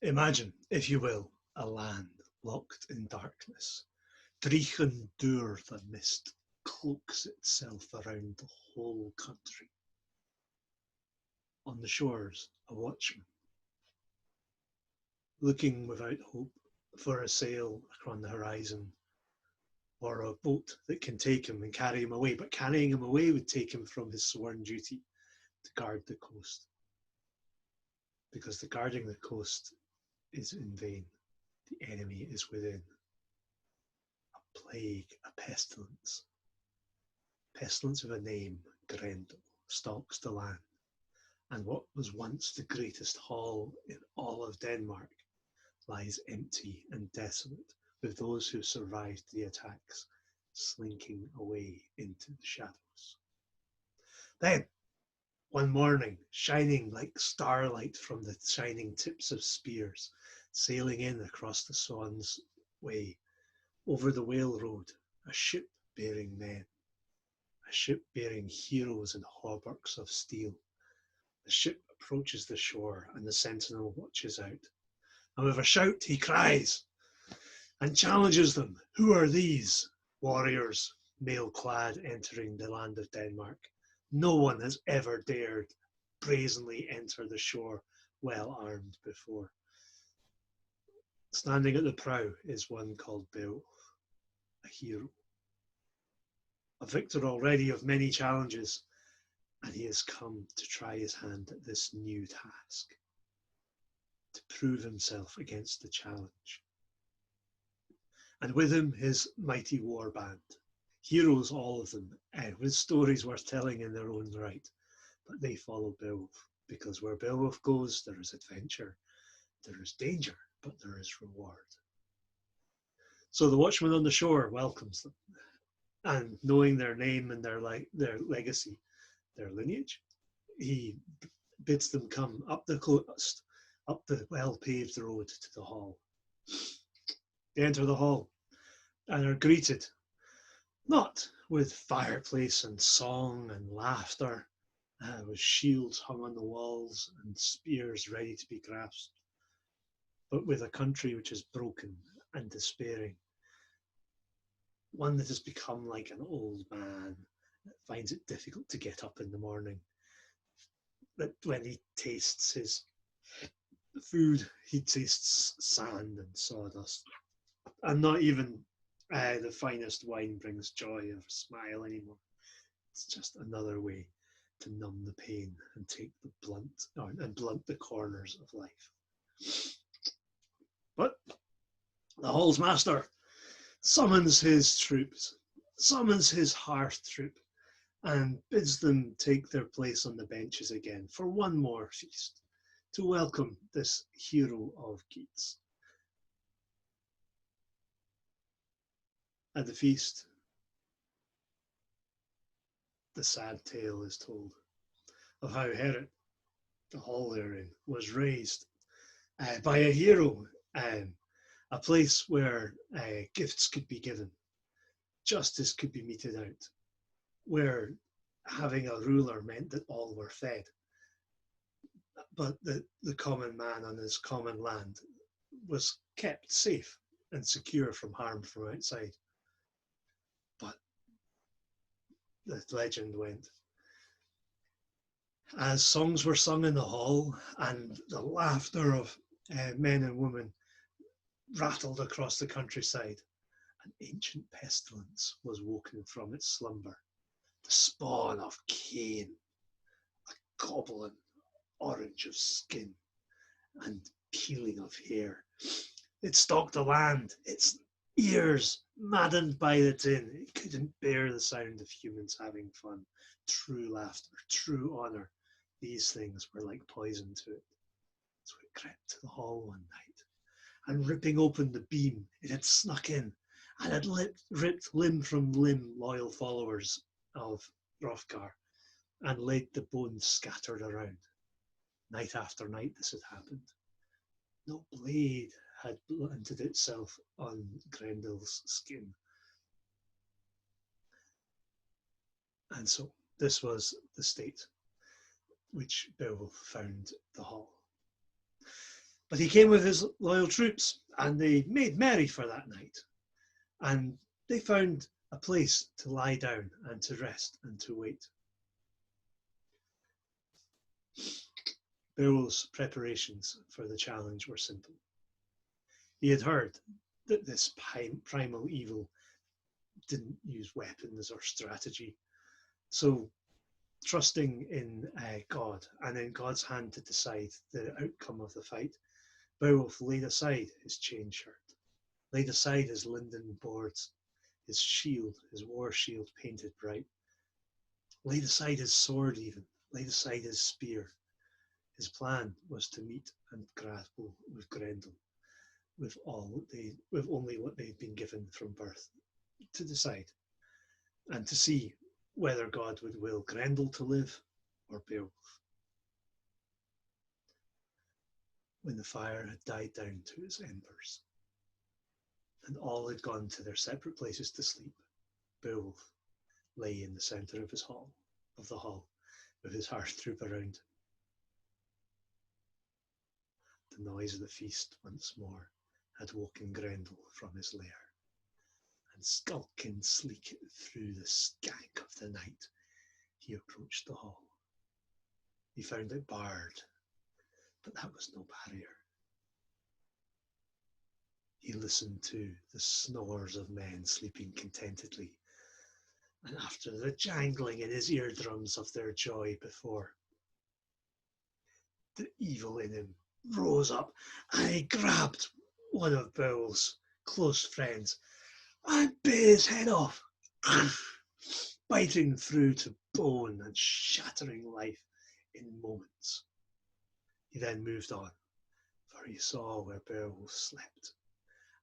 Imagine, if you will, a land locked in darkness. Drechan Dŵr, the mist, cloaks itself around the whole country. On the shores, a watchman, looking without hope for a sail across the horizon or a boat that can take him and carry him away. But carrying him away would take him from his sworn duty to guard the coast. Because the guarding the coast is in vain. The enemy is within. A plague, a pestilence. Pestilence with a name, Grendel, stalks the land. And what was once the greatest hall in all of Denmark lies empty and desolate, with those who survived the attacks slinking away into the shadows. Then, one morning, shining like starlight from the shining tips of spears, sailing in across the Swan's Way, over the whale road, a ship bearing men, a ship bearing heroes in hauberks of steel. The ship approaches the shore, and the sentinel watches out. And with a shout he cries and challenges them. Who are these warriors, mail-clad, entering the land of Denmark? No one has ever dared brazenly enter the shore well armed before. Standing at the prow is one called Beowulf, a hero, a victor already of many challenges, and he has come to try his hand at this new task, to prove himself against the challenge. And with him his mighty war band, heroes all of them, with stories worth telling in their own right, but they follow Beowulf, because where Beowulf goes there is adventure, there is danger, but there is reward. So the watchman on the shore welcomes them, and knowing their name and their legacy, their lineage, he bids them come up the coast, up the well-paved road to the hall. They enter the hall and are greeted not with fireplace and song and laughter, with shields hung on the walls and spears ready to be grasped, but with a country which is broken and despairing. One that has become like an old man that finds it difficult to get up in the morning. That when he tastes his food, he tastes sand and sawdust. And not even the finest wine brings joy or smile anymore. It's just another way to numb the pain and take the blunt the corners of life. But the hall's master summons his troops, summons his hearth troop, and bids them take their place on the benches again for one more feast to welcome this hero of Geats. At the feast, the sad tale is told of how Herod, the hall therein, was raised by a hero, a place where gifts could be given, justice could be meted out, where having a ruler meant that all were fed, but the common man on his common land was kept safe and secure from harm from outside. But the legend went, as songs were sung in the hall and the laughter of men and women rattled across the countryside, an ancient pestilence was woken from its slumber, the spawn of Cain, a goblin, orange of skin and peeling of hair. It stalked the land, its ears maddened by the din. It couldn't bear the sound of humans having fun, true laughter, true honour. These things were like poison to it. So it crept to the hall one night, and ripping open the beam, it had snuck in and had ripped limb from limb loyal followers of Hrothgar and laid the bones scattered around. Night after night this had happened. No blade had blunted itself on Grendel's skin. And so this was the state which Beowulf found the hall. But he came with his loyal troops, and they made merry for that night. And they found a place to lie down and to rest and to wait. Beowulf's preparations for the challenge were simple. He had heard that this primal evil didn't use weapons or strategy. So, trusting in God and in God's hand to decide the outcome of the fight, Beowulf laid aside his chain shirt, laid aside his linden boards, his shield, his war shield painted bright, laid aside his sword even, laid aside his spear. His plan was to meet and grapple with Grendel, with only what they'd been given from birth, to decide, and to see whether God would will Grendel to live or Beowulf. When the fire had died down to its embers, and all had gone to their separate places to sleep, Beowulf lay in the centre of the hall, with his hearth troop around him. The noise of the feast once more had woken Grendel from his lair, and skulking sleek through the skank of the night, he approached the hall. He found it barred, but that was no barrier. He listened to the snores of men sleeping contentedly, and after the jangling in his eardrums of their joy before, the evil in him rose up, and he grabbed one of Beowulf's close friends and bit his head off, biting through to bone and shattering life in moments. He then moved on, for he saw where Beowulf slept,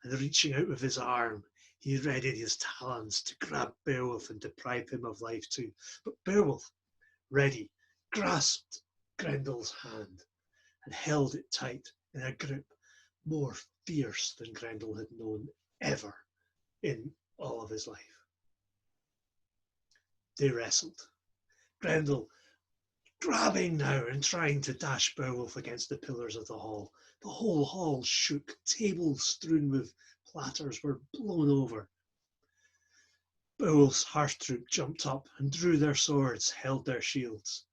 and reaching out with his arm, he readied his talons to grab Beowulf and deprive him of life too. But Beowulf, ready, grasped Grendel's hand and held it tight in a grip more fierce than Grendel had known ever in all of his life. They wrestled, Grendel grabbing now and trying to dash Beowulf against the pillars of the hall. The whole hall shook, tables strewn with platters were blown over. Beowulf's hearth troop jumped up and drew their swords, held their shields.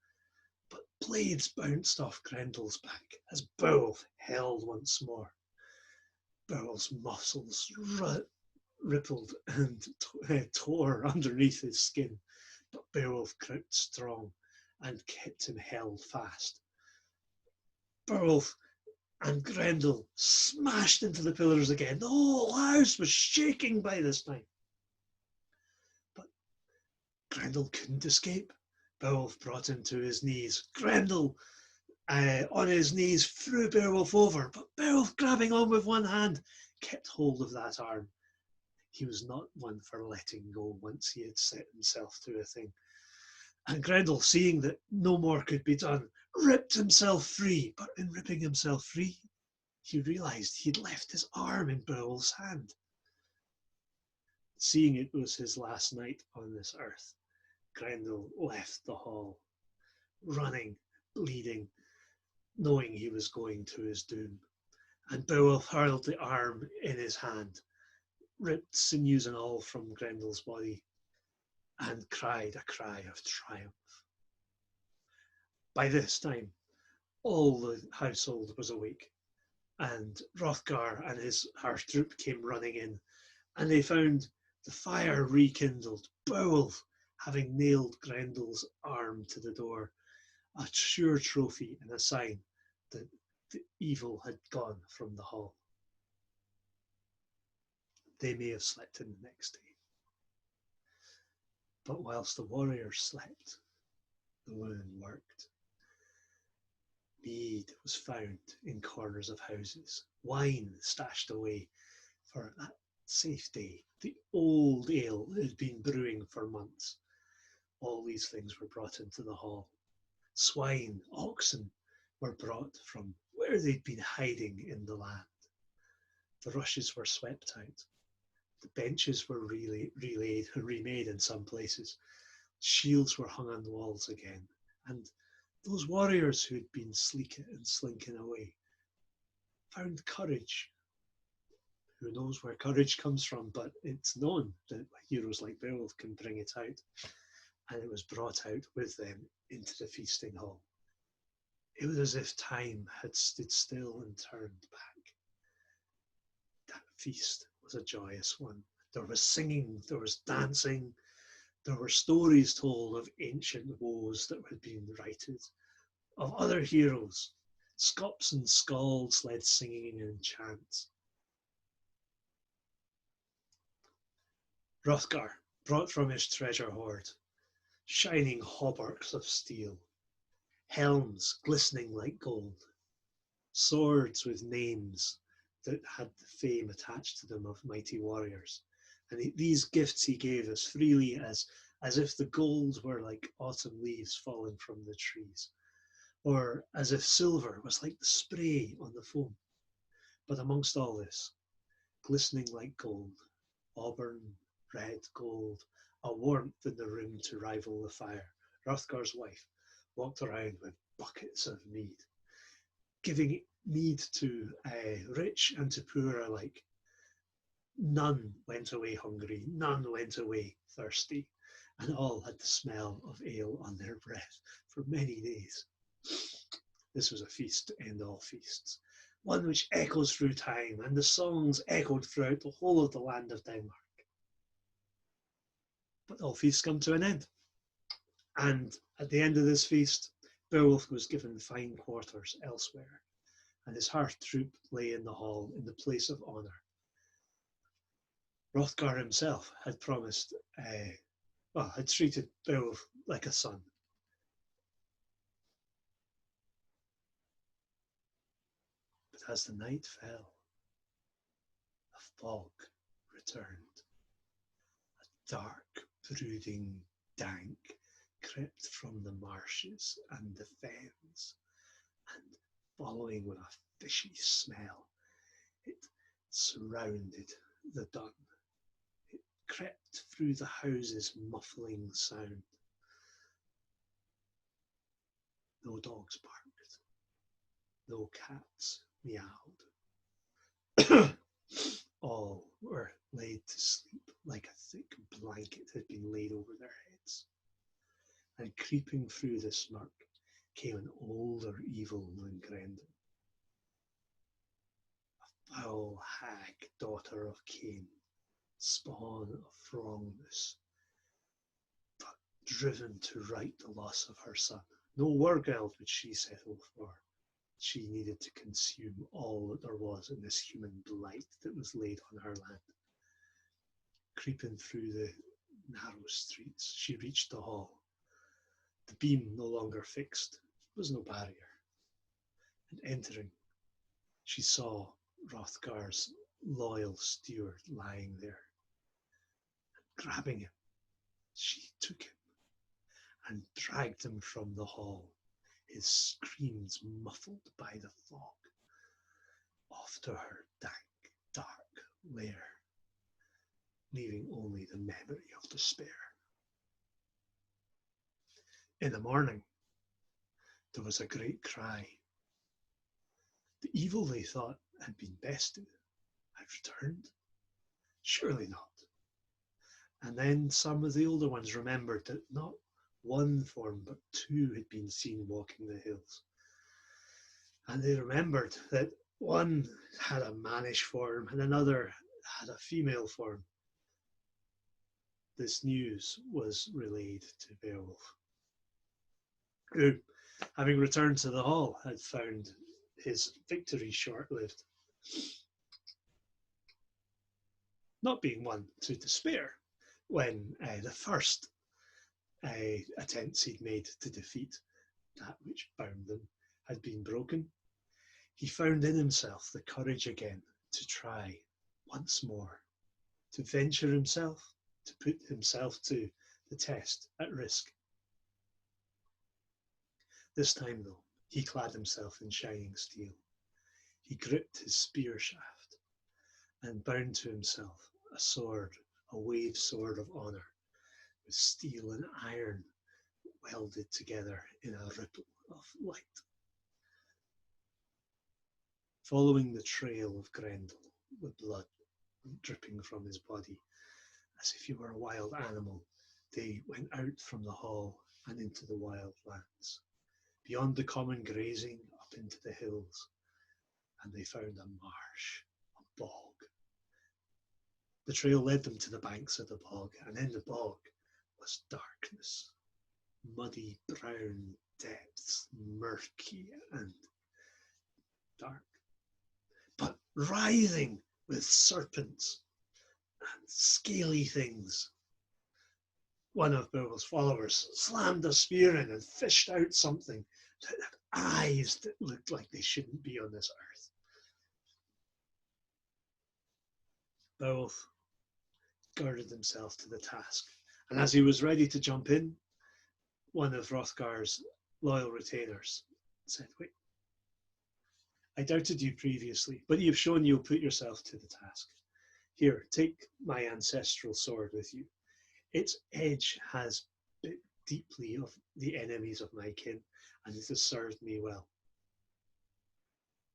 But blades bounced off Grendel's back as Beowulf held once more. Beowulf's muscles rippled and tore underneath his skin, but Beowulf crouched strong and kept him held fast. Beowulf and Grendel smashed into the pillars again. The whole house was shaking by this time. But Grendel couldn't escape. Beowulf brought him to his knees. Grendel, on his knees, threw Beowulf over, but Beowulf, grabbing on with one hand, kept hold of that arm. He was not one for letting go once he had set himself to a thing. And Grendel, seeing that no more could be done, ripped himself free. But in ripping himself free, he realised he'd left his arm in Beowulf's hand. Seeing it was his last night on this earth, Grendel left the hall, running, bleeding, knowing he was going to his doom. And Beowulf hurled the arm in his hand, ripped sinews and all from Grendel's body, and cried a cry of triumph. By this time, all the household was awake, and Hrothgar and his hearth troop came running in, and they found the fire rekindled, Beowulf having nailed Grendel's arm to the door, a sure trophy and a sign that the evil had gone from the hall. They may have slept in the next day. But whilst the warriors slept, the women worked. Mead was found in corners of houses, wine stashed away for that safe day, the old ale that had been brewing for months. All these things were brought into the hall. Swine, oxen were brought from where they'd been hiding in the land. The rushes were swept out. The benches were remade in some places. Shields were hung on the walls again, and those warriors who had been sleeking and slinking away found courage. Who knows where courage comes from, but it's known that heroes like Beowulf can bring it out, and it was brought out with them into the feasting hall. It was as if time had stood still and turned back. That feast was a joyous one. There was singing, there was dancing, there were stories told of ancient woes that had been righted, of other heroes. Scops and skalds led singing and chants. Hrothgar brought from his treasure hoard shining hauberks of steel, helms glistening like gold, swords with names that had the fame attached to them of mighty warriors. And these gifts he gave as freely as if the gold were like autumn leaves falling from the trees, or as if silver was like the spray on the foam. But amongst all this, glistening like gold, auburn, red gold, a warmth in the room to rival the fire, Hrothgar's wife walked around with buckets of mead, giving mead to rich and to poor alike. None went away hungry, none went away thirsty, and all had the smell of ale on their breath for many days. This was a feast to end all feasts, one which echoes through time, and the songs echoed throughout the whole of the land of Denmark. But all feasts come to an end. And at the end of this feast, Beowulf was given fine quarters elsewhere, and his hearth troop lay in the hall in the place of honour. Hrothgar himself had promised, had treated Beowulf like a son. But as the night fell, a fog returned. A dark, brooding dank crept from the marshes and the fens, and following with a fishy smell, it surrounded the dun. It crept through the houses, muffling sound. No dogs barked, no cats meowed. All were laid to sleep like a thick blanket had been laid over their heads. And creeping through the smirk came an older evil than Grendel, a foul hag daughter of Cain, spawn of wrongness, but driven to right the loss of her son. No Wargeld would she settle for. She needed to consume all that there was in this human blight that was laid on her land. Creeping through the narrow streets, she reached the hall. The beam no longer fixed, was no barrier. And entering, she saw Hrothgar's loyal steward lying there. And grabbing him, she took him and dragged him from the hall, his screams muffled by the fog, off to her dank, dark lair, leaving only the memory of despair. In the morning, there was a great cry. The evil they thought had been bested had returned? Surely not. And then some of the older ones remembered that not one form but two had been seen walking the hills. And they remembered that one had a mannish form and another had a female form. This news was relayed to Beowulf, who, having returned to the hall, had found his victory short-lived, not being one to despair when the first attempts he'd made to defeat that which bound them had been broken. He found in himself the courage again to try once more, to venture himself, to put himself to the test at risk. This time, though, he clad himself in shining steel. He gripped his spear shaft and bound to himself a sword, a wave sword of honour, with steel and iron welded together in a ripple of light. following the trail of Grendel, with blood dripping from his body, as if he were a wild animal. They went out from the hall and into the wild lands, beyond the common grazing, up into the hills, and they found a marsh, a bog. The trail led them to the banks of the bog, and in the bog was darkness, muddy brown depths, murky and dark, but writhing with serpents and scaly things. One of Beowulf's followers slammed a spear in and fished out something that had eyes that looked like they shouldn't be on this earth. Beowulf girded himself to the task, and as he was ready to jump in, one of Hrothgar's loyal retainers said, "Wait, I doubted you previously, but you've shown you'll put yourself to the task. Here, take my ancestral sword with you. Its edge has bit deeply of the enemies of my kin, and it has served me well."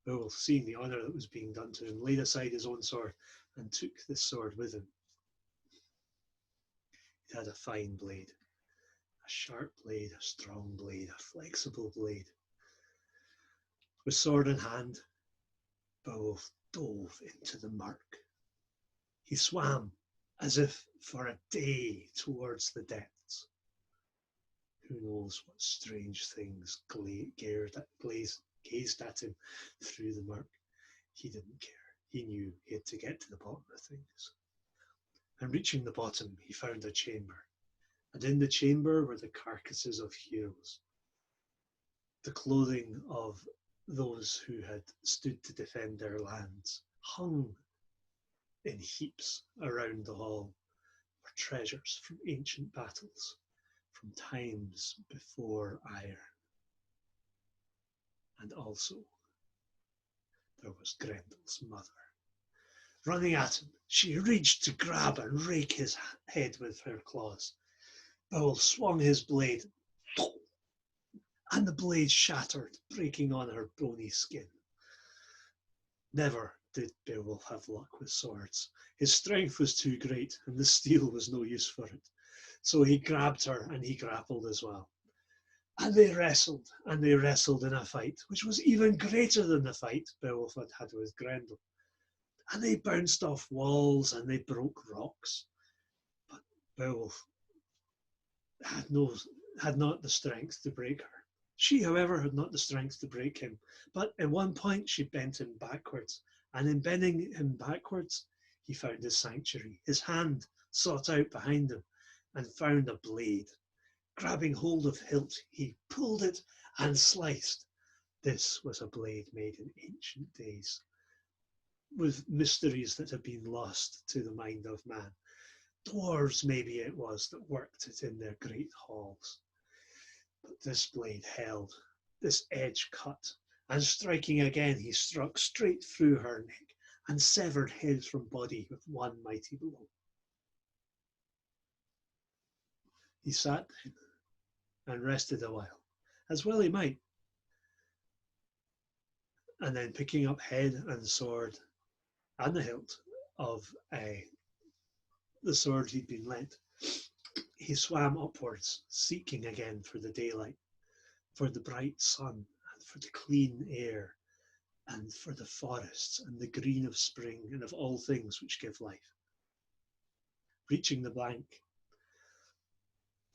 Beowulf, seeing the honour that was being done to him, laid aside his own sword and took this sword with him. It had a fine blade, a sharp blade, a strong blade, a flexible blade. With sword in hand, Beowulf dove into the murk. He swam as if for a day towards the depths. Who knows what strange things gazed at him through the murk. He didn't care. He knew he had to get to the bottom of things. And reaching the bottom, he found a chamber. And in the chamber were the carcasses of heroes, the clothing of those who had stood to defend their lands, hung in heaps around the hall, were treasures from ancient battles, from times before iron. And also, there was Grendel's mother. Running at him, she reached to grab and rake his head with her claws. Beowulf swung his blade, and the blade shattered, breaking on her bony skin. Never did Beowulf have luck with swords. His strength was too great, and the steel was no use for it. So he grabbed her, and he grappled as well. And they wrestled in a fight, which was even greater than the fight Beowulf had had with Grendel. And they bounced off walls, and they broke rocks. But Beowulf had not the strength to break her. She, however, had not the strength to break him, but at one point she bent him backwards, and in bending him backwards, he found his sanctuary. His hand sought out behind him and found a blade. Grabbing hold of hilt, he pulled it and sliced. This was a blade made in ancient days, with mysteries that have been lost to the mind of man. Dwarves, maybe it was, that worked it in their great halls. But this blade held, this edge cut, and striking again, he struck straight through her neck and severed head from body with one mighty blow. He sat and rested a while, as well he might, and then picking up head and sword and the hilt of the sword he'd been lent, he swam upwards, seeking again for the daylight, for the bright sun, and for the clean air, and for the forests and the green of spring and of all things which give life. Reaching the bank,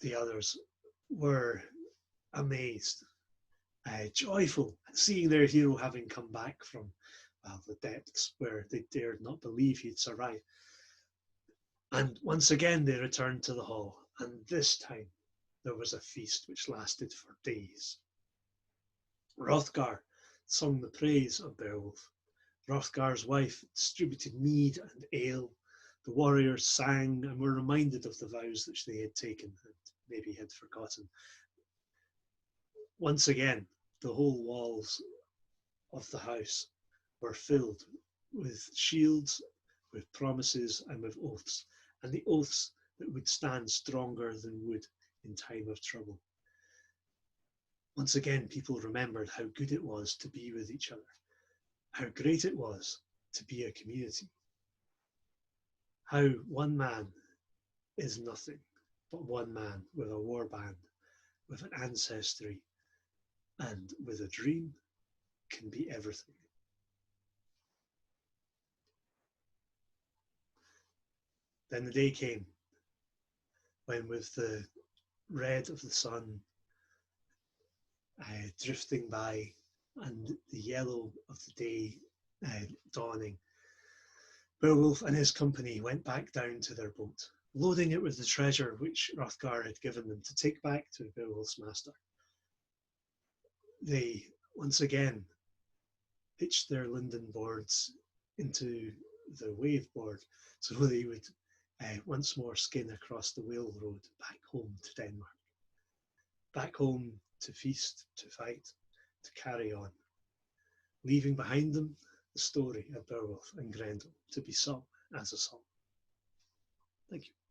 the others were amazed, joyful at seeing their hero having come back from the depths where they dared not believe he'd survived. And once again they returned to the hall, and this time there was a feast which lasted for days. Hrothgar sung the praise of Beowulf. Hrothgar's wife distributed mead and ale. The warriors sang and were reminded of the vows which they had taken and maybe had forgotten. Once again, the whole walls of the house were filled with shields, with promises, and with oaths, and the oaths that would stand stronger than wood in time of trouble. Once again, people remembered how good it was to be with each other, how great it was to be a community, how one man is nothing but one man with a war band, with an ancestry, and with a dream can be everything. Then the day came when, with the red of the sun drifting by and the yellow of the day dawning, Beowulf and his company went back down to their boat, loading it with the treasure which Hrothgar had given them to take back to Beowulf's master. They once again pitched their linden boards into the wave board so they would once more skin across the whale road back home to Denmark, back home to feast, to fight, to carry on, leaving behind them the story of Beowulf and Grendel to be sung as a song. Thank you.